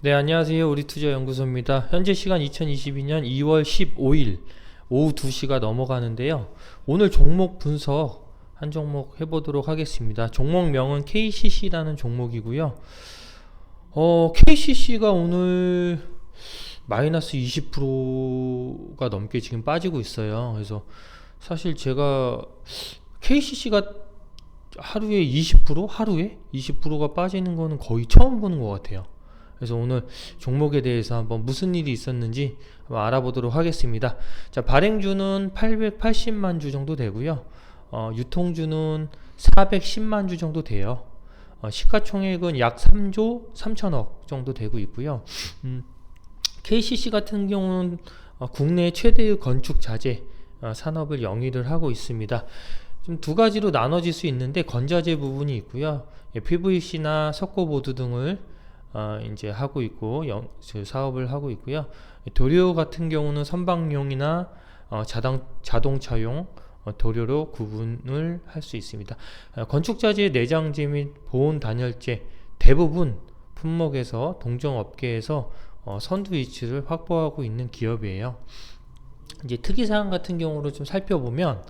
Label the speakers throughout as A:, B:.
A: 네, 안녕하세요. 우리투자연구소입니다. 현재 시간 2022년 2월 15일 오후 2시가 넘어가는데요. 오늘 종목 분석 한 종목 해보도록 하겠습니다. 종목명은 KCC라는 종목이고요. KCC가 오늘 마이너스 20%가 넘게 지금 빠지고 있어요. 그래서 사실 제가 KCC가 하루에 20%? 하루에 20%가 빠지는 거는 거의 처음 보는 것 같아요. 그래서 오늘 종목에 대해서 한번 무슨 일이 있었는지 한번 알아보도록 하겠습니다. 자, 발행주는 880만 주 정도 되고요. 유통주는 410만 주 정도 돼요. 시가총액은 약 3조 3천억 정도 되고 있고요. KCC 같은 경우는 국내 최대의 건축 자재 산업을 영위를 하고 있습니다. 좀 두 가지로 나눠질 수 있는데 건자재 부분이 있고요. PVC나 석고보드 등을 이제 하고 있고 사업을 하고 있고요. 도료 같은 경우는 선박용이나 자동차용 도료로 구분을 할 수 있습니다. 건축자재 내장재 및 보온 단열재 대부분 품목에서 동종업계에서 선두 위치를 확보하고 있는 기업이에요. 이제 특이사항 같은 경우로 좀 살펴보면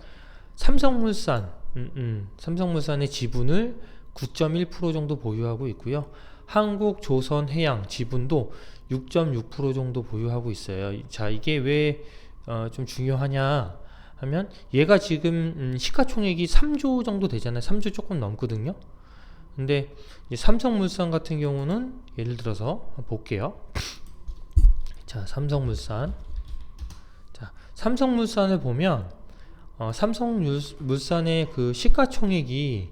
A: 삼성물산의 지분을 9.1% 정도 보유하고 있고요. 한국조선해양 지분도 6.6% 정도 보유하고 있어요. 자, 이게 왜 좀 중요하냐 하면 얘가 지금 시가총액이 3조 정도 되잖아요. 3조 조금 넘거든요. 근데 삼성물산 같은 경우는 예를 들어서 볼게요. 자, 삼성물산을 보면 삼성물산의 그 시가총액이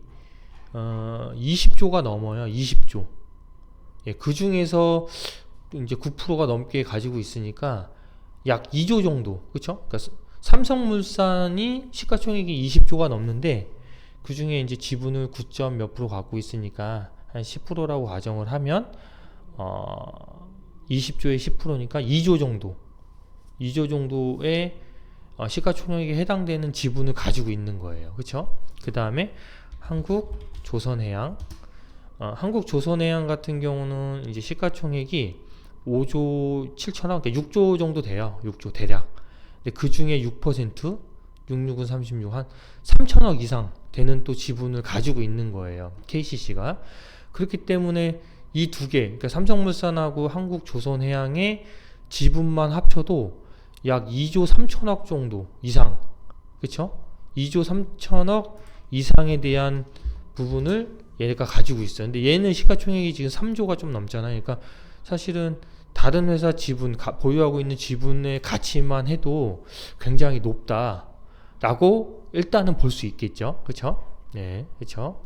A: 20조가 넘어요. 20조. 예, 그 중에서 이제 9%가 넘게 가지고 있으니까 약 2조 정도, 그렇죠? 그러니까 삼성물산이 시가총액이 20조가 넘는데 그 중에 이제 지분을 9. 몇 프로 갖고 있으니까 한 10%라고 가정을 하면 20조에 10%니까 2조 정도, 2조 정도의 시가총액에 해당되는 지분을 가지고 있는 거예요, 그렇죠? 그 다음에 한국조선해양 같은 경우는 이제 시가총액이 5조 7천억, 그러니까 6조 정도 돼요. 6조 대략. 근데 그 중에 6%, 66은 36, 한 3천억 이상 되는 또 지분을 가지고 있는 거예요. KCC가. 그렇기 때문에 이 두 개, 그러니까 삼성물산하고 한국조선해양의 지분만 합쳐도 약 2조 3천억 정도 이상, 그쵸? 2조 3천억 이상에 대한 부분을 얘가 가지고 있어요. 근데 얘는 시가총액이 지금 3조가 좀 넘잖아요. 그러니까 사실은 다른 회사 지분, 보유하고 있는 지분의 가치만 해도 굉장히 높다라고 일단은 볼 수 있겠죠. 그쵸? 네, 그쵸?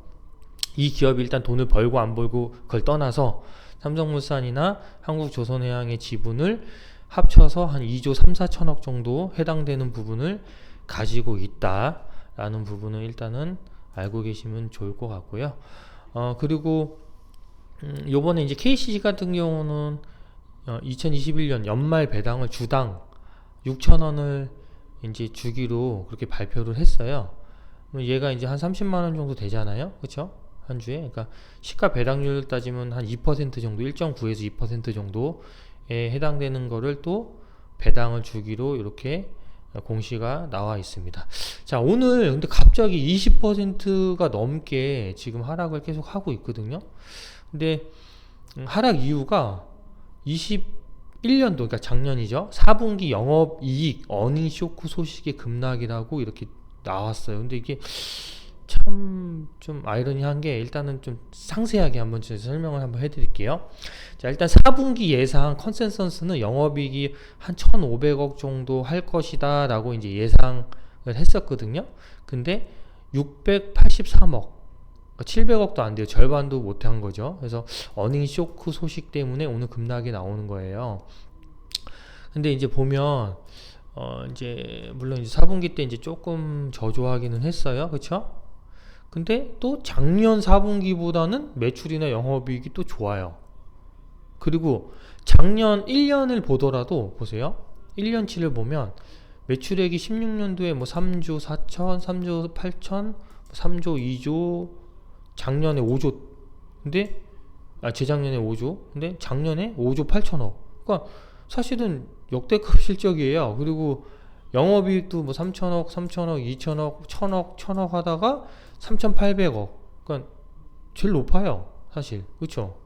A: 이 기업이 일단 돈을 벌고 안 벌고 그걸 떠나서 삼성물산이나 한국조선해양의 지분을 합쳐서 한 2조 3, 4천억 정도 해당되는 부분을 가지고 있다라는 부분을 일단은 알고 계시면 좋을 것 같고요. 그리고 요번에 이제 KCC 같은 경우는 2021년 연말 배당을 주당 6,000원을 이제 주기로 그렇게 발표를 했어요. 얘가 이제 한 30만 원 정도 되잖아요. 그쵸? 한 주에. 그러니까 시가 배당률 따지면 한 2% 정도, 1.9에서 2% 정도에 해당되는 거를 또 배당을 주기로 이렇게 공시가 나와 있습니다. 자, 오늘 근데 갑자기 20%가 넘게 지금 하락을 계속 하고 있거든요. 근데 하락 이유가 21년도, 그러니까 작년이죠. 4분기 영업이익 어닝 쇼크 소식의 급락이라고 이렇게 나왔어요. 근데 이게 참 좀 아이러니한 게, 일단은 좀 상세하게 한번 설명을 한번 해드릴게요. 자, 일단 4분기 예상 컨센서스는 영업이익이 한 1,500억 정도 할 것이다 라고 이제 예상을 했었거든요. 근데 683억, 700억도 안 돼요. 절반도 못한 거죠. 그래서 어닝 쇼크 소식 때문에 오늘 급락이 나오는 거예요. 근데 이제 보면 이제 물론 이제 4분기 때 이제 조금 저조하기는 했어요. 그쵸? 근데 또 작년 4분기보다는 매출이나 영업이익이 또 좋아요. 그리고 작년 1년을 보더라도 보세요. 1년치를 보면 매출액이 16년도에 뭐 3조 4천, 3조 8천, 3조 2조, 작년에 5조. 근데 재작년에 5조, 근데 작년에 5조 8천억. 그러니까 사실은 역대급 실적이에요. 그리고 영업이익도 뭐 3천억, 3천억, 2천억, 1천억, 1천억 하다가 3,800억. 그러니까 제일 높아요, 사실. 그렇죠?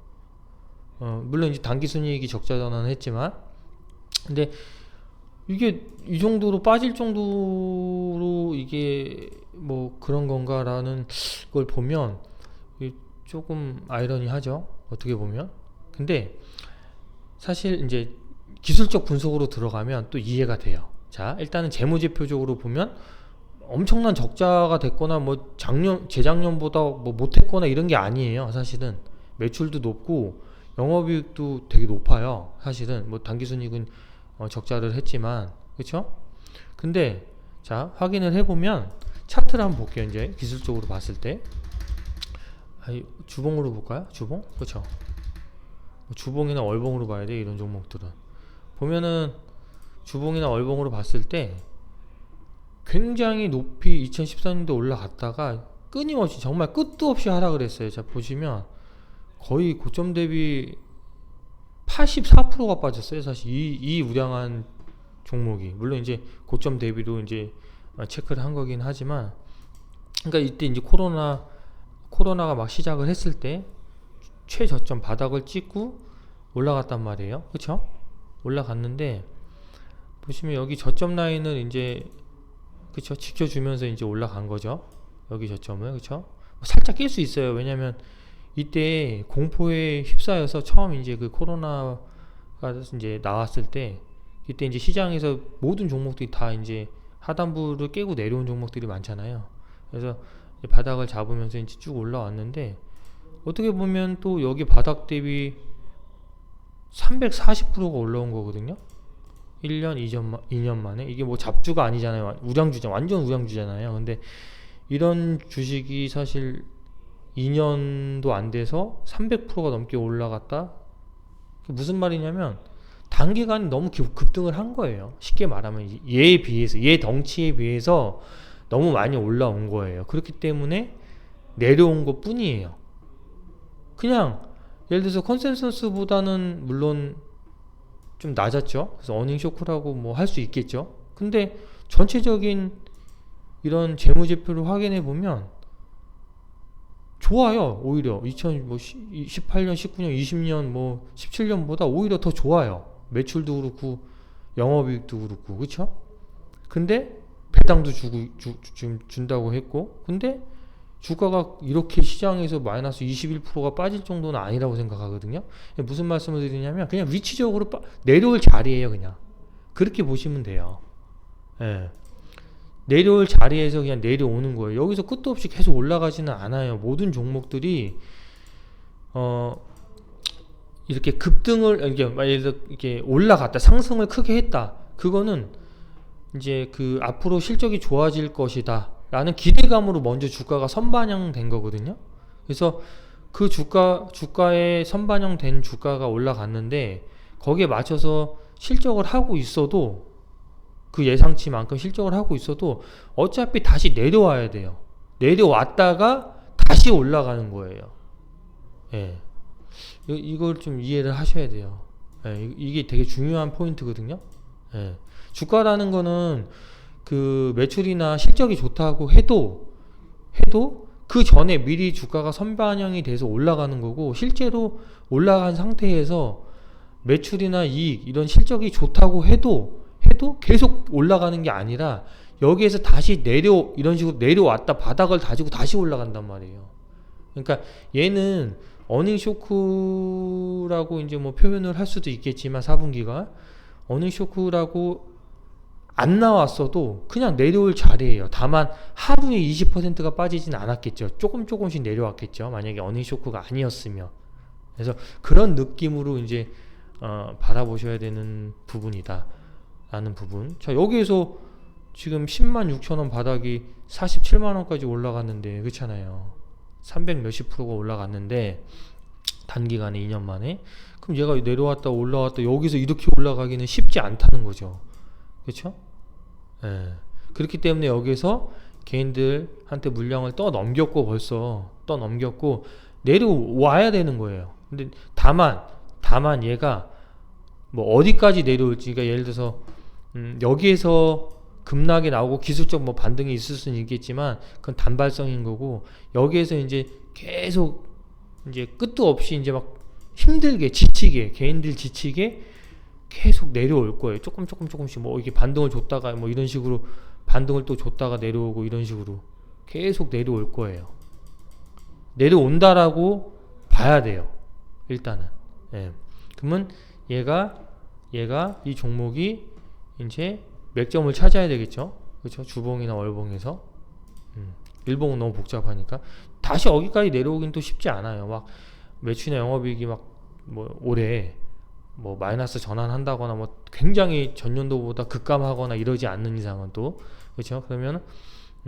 A: 물론 이제 당기순이익이 적자 전환을 했지만, 근데 이게 이 정도로 빠질 정도로 이게 뭐 그런 건가라는 걸 보면 조금 아이러니하죠, 어떻게 보면. 근데 사실 이제 기술적 분석으로 들어가면 또 이해가 돼요. 자, 일단은 재무제표적으로 보면 엄청난 적자가 됐거나 뭐 재작년보다 뭐 못했거나 이런 게 아니에요. 사실은 매출도 높고 영업이익도 되게 높아요. 사실은 뭐 당기순이익은 적자를 했지만, 그렇죠? 근데 자, 확인을 해보면 차트를 한번 볼게요. 이제 기술적으로 봤을 때 주봉으로 볼까요? 주봉? 그렇죠? 주봉이나 월봉으로 봐야 돼, 이런 종목들은. 보면은 주봉이나 월봉으로 봤을 때 굉장히 높이 2014년도 올라갔다가 끊임없이 정말 끝도 없이 하락을 했어요. 자, 보시면 거의 고점 대비 84%가 빠졌어요. 사실 이 우량한 종목이. 물론 이제 고점 대비로 이제 체크를 한 거긴 하지만, 그러니까 이때 이제 코로나가 막 시작을 했을 때 최저점 바닥을 찍고 올라갔단 말이에요. 그쵸? 올라갔는데 보시면 여기 저점 라인을 이제, 그쵸, 지켜주면서 이제 올라간 거죠. 여기 저점을. 그쵸? 살짝 낄 수 있어요. 왜냐면 이때 공포에 휩싸여서 처음 이제 그 코로나가 이제 나왔을 때, 이때 이제 시장에서 모든 종목들이 다 이제 하단부를 깨고 내려온 종목들이 많잖아요. 그래서 바닥을 잡으면서 이제 쭉 올라왔는데, 어떻게 보면 또 여기 바닥 대비 340%가 올라온 거거든요. 1년, 2년 만에. 이게 뭐 잡주가 아니잖아요. 우량주잖아요. 완전 우량주잖아요. 근데 이런 주식이 사실 2년도 안 돼서 300%가 넘게 올라갔다? 무슨 말이냐면 단기간에 너무 급등을 한 거예요. 쉽게 말하면 얘에 비해서, 얘 덩치에 비해서 너무 많이 올라온 거예요. 그렇기 때문에 내려온 것 뿐이에요. 그냥 예를 들어서 컨센서스보다는 물론 좀 낮았죠. 그래서 어닝 쇼크라고 뭐 할 수 있겠죠. 근데 전체적인 이런 재무제표를 확인해 보면 좋아요. 오히려 2018년, 19년, 20년, 뭐 17년보다 오히려 더 좋아요. 매출도 그렇고 영업이익도 그렇고, 그쵸? 근데 배당도 지금 준다고 했고, 근데 주가가 이렇게 시장에서 마이너스 21%가 빠질 정도는 아니라고 생각하거든요. 무슨 말씀을 드리냐면 그냥 위치적으로 내려올 자리예요. 그냥 그렇게 보시면 돼요. 예. 내려올 자리에서 그냥 내려오는 거예요. 여기서 끝도 없이 계속 올라가지는 않아요. 모든 종목들이 이렇게 급등을, 예를 들어 이렇게 올라갔다, 상승을 크게 했다, 그거는 이제 그 앞으로 실적이 좋아질 것이다 라는 기대감으로 먼저 주가가 선반영된 거거든요. 그래서 그 주가에 선반영된 주가가 올라갔는데, 거기에 맞춰서 실적을 하고 있어도, 그 예상치만큼 실적을 하고 있어도 어차피 다시 내려와야 돼요. 내려왔다가 다시 올라가는 거예요. 예. 이걸 좀 이해를 하셔야 돼요. 예. 이게 되게 중요한 포인트거든요. 예. 주가라는 거는 그 매출이나 실적이 좋다고 해도 그 전에 미리 주가가 선반영이 돼서 올라가는 거고, 실제로 올라간 상태에서 매출이나 이익, 이런 실적이 좋다고 해도 계속 올라가는 게 아니라 여기에서 다시 이런 식으로 내려왔다 바닥을 다지고 다시 올라간단 말이에요. 그러니까 얘는 어닝 쇼크라고 이제 뭐 표현을 할 수도 있겠지만, 4분기가 어닝 쇼크라고 안 나왔어도 그냥 내려올 자리예요. 다만 하루에 20%가 빠지진 않았겠죠. 조금씩 내려왔겠죠. 만약에 어닝 쇼크가 아니었으면. 그래서 그런 느낌으로 이제 바라보셔야 되는 부분이다 라는 부분. 자, 여기에서 지금 10만 6천원 바닥이 47만원까지 올라갔는데, 그렇잖아요. 300 몇십 프로가 올라갔는데 단기간에 2년 만에. 그럼 얘가 내려왔다 올라왔다 여기서 이렇게 올라가기는 쉽지 않다는 거죠. 그렇죠? 예. 그렇기 때문에 여기서 개인들한테 물량을 벌써 떠넘겼고 내려와야 되는 거예요. 근데 다만 얘가 뭐 어디까지 내려올지, 그러니까 예를 들어서 여기에서 급락이 나오고 기술적 뭐 반등이 있을 수는 있겠지만 그건 단발성인 거고, 여기에서 이제 계속 이제 끝도 없이 이제 막 힘들게 지치게, 개인들 지치게 계속 내려올 거예요. 조금씩 뭐 이게 반등을 줬다가 뭐 이런 식으로 반등을 또 줬다가 내려오고, 이런 식으로 계속 내려올 거예요. 내려온다라고 봐야 돼요, 일단은. 예. 그러면 얘가 이 종목이 이제 맥점을 찾아야 되겠죠. 그렇죠? 주봉이나 월봉에서. 일봉은 너무 복잡하니까 다시 여기까지 내려오긴 또 쉽지 않아요. 막 매출이나 영업이익이 막 뭐 올해 뭐 마이너스 전환한다거나 뭐 굉장히 전년도보다 급감하거나 이러지 않는 이상은 또, 그렇죠? 그러면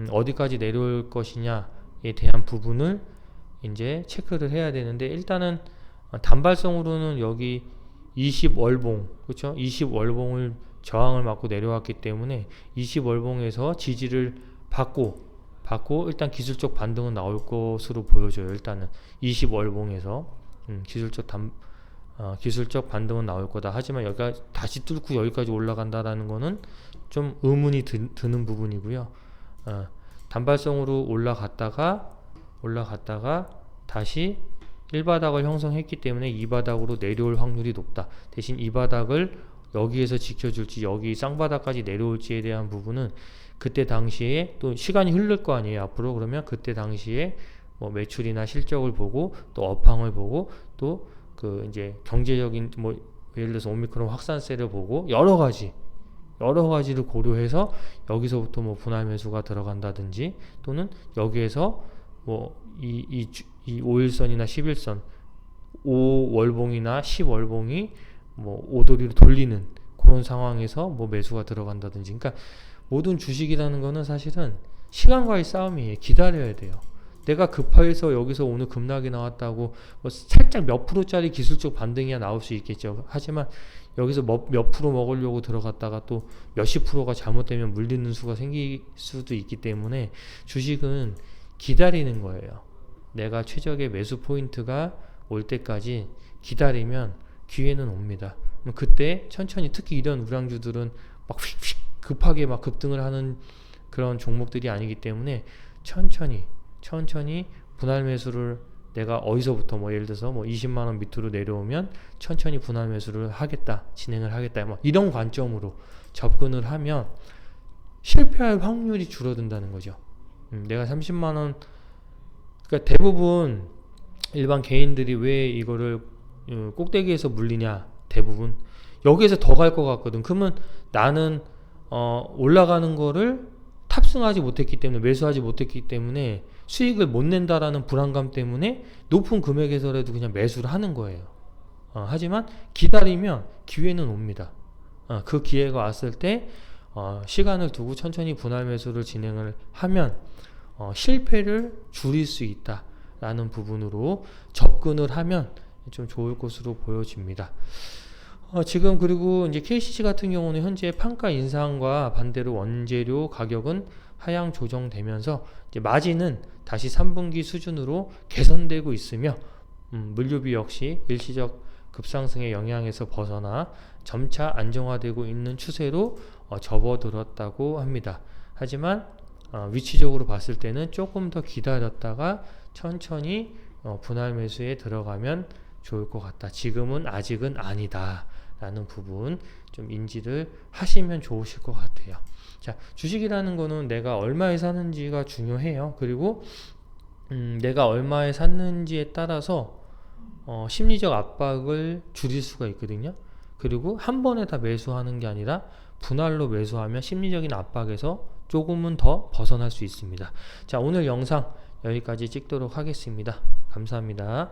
A: 어디까지 내려올 것이냐에 대한 부분을 이제 체크를 해야 되는데, 일단은 단발성으로는 여기 20월봉, 그렇죠? 20월봉을 저항을 맞고 내려왔기 때문에 20월봉에서 지지를 받고 일단 기술적 반등은 나올 것으로 보여져요. 일단은 20월봉에서 기술적 반등은 나올 거다. 하지만 여기가 다시 뚫고 여기까지 올라간다라는 거는 좀 의문이 드는 부분이고요. 단발성으로 올라갔다가 다시 1바닥을 형성했기 때문에 2바닥으로 내려올 확률이 높다. 대신 이 바닥을 여기에서 지켜줄지 여기 쌍바닥까지 내려올지에 대한 부분은 그때 당시에 또 시간이 흐를 거 아니에요, 앞으로. 그러면 그때 당시에 뭐 매출이나 실적을 보고 또 업황을 보고 또 그 이제 경제적인 뭐 예를 들어서 오미크론 확산세를 보고 여러 가지를 고려해서 여기서부터 뭐 분할 매수가 들어간다든지, 또는 여기에서 뭐 이 5일선이나 11선 5월봉이나 10월봉이 뭐 오도리로 돌리는 그런 상황에서 뭐 매수가 들어간다든지. 그러니까 모든 주식이라는 거는 사실은 시간과의 싸움이에요. 기다려야 돼요. 내가 급해서 여기서 오늘 급락이 나왔다고 뭐 살짝 몇 프로짜리 기술적 반등이야 나올 수 있겠죠. 하지만 여기서 몇 프로 먹으려고 들어갔다가 또 몇십 프로가 잘못되면 물리는 수가 생길 수도 있기 때문에 주식은 기다리는 거예요. 내가 최적의 매수 포인트가 올 때까지 기다리면 기회는 옵니다. 그때 천천히, 특히 이런 우량주들은 막 휙휙 급하게 막 급등을 하는 그런 종목들이 아니기 때문에 천천히 분할 매수를 내가 어디서부터 뭐 예를 들어서 뭐 20만원 밑으로 내려오면 천천히 분할 매수를 하겠다, 진행을 하겠다, 뭐 이런 관점으로 접근을 하면 실패할 확률이 줄어든다는 거죠. 내가 30만원, 그러니까 대부분 일반 개인들이 왜 이거를 꼭대기에서 물리냐, 대부분 여기에서 더 갈 것 같거든. 그러면 나는 올라가는 거를 탑승하지 못했기 때문에, 매수하지 못했기 때문에 수익을 못 낸다라는 불안감 때문에 높은 금액에서라도 그냥 매수를 하는 거예요. 하지만 기다리면 기회는 옵니다. 그 기회가 왔을 때 시간을 두고 천천히 분할 매수를 진행을 하면 실패를 줄일 수 있다라는 부분으로 접근을 하면 좀 좋을 것으로 보여집니다. 지금 그리고 이제 KCC 같은 경우는 현재 판가 인상과 반대로 원재료 가격은 하향 조정되면서 이제 마진은 다시 3분기 수준으로 개선되고 있으며, 물류비 역시 일시적 급상승의 영향에서 벗어나 점차 안정화되고 있는 추세로 접어들었다고 합니다. 하지만 위치적으로 봤을 때는 조금 더 기다렸다가 천천히 분할 매수에 들어가면 좋을 것 같다. 지금은 아직은 아니다 라는 부분 좀 인지를 하시면 좋으실 것 같아요. 자, 주식이라는 거는 내가 얼마에 사는지가 중요해요. 그리고 내가 얼마에 샀는지에 따라서 심리적 압박을 줄일 수가 있거든요. 그리고 한 번에 다 매수하는 게 아니라 분할로 매수하면 심리적인 압박에서 조금은 더 벗어날 수 있습니다. 자, 오늘 영상 여기까지 찍도록 하겠습니다. 감사합니다.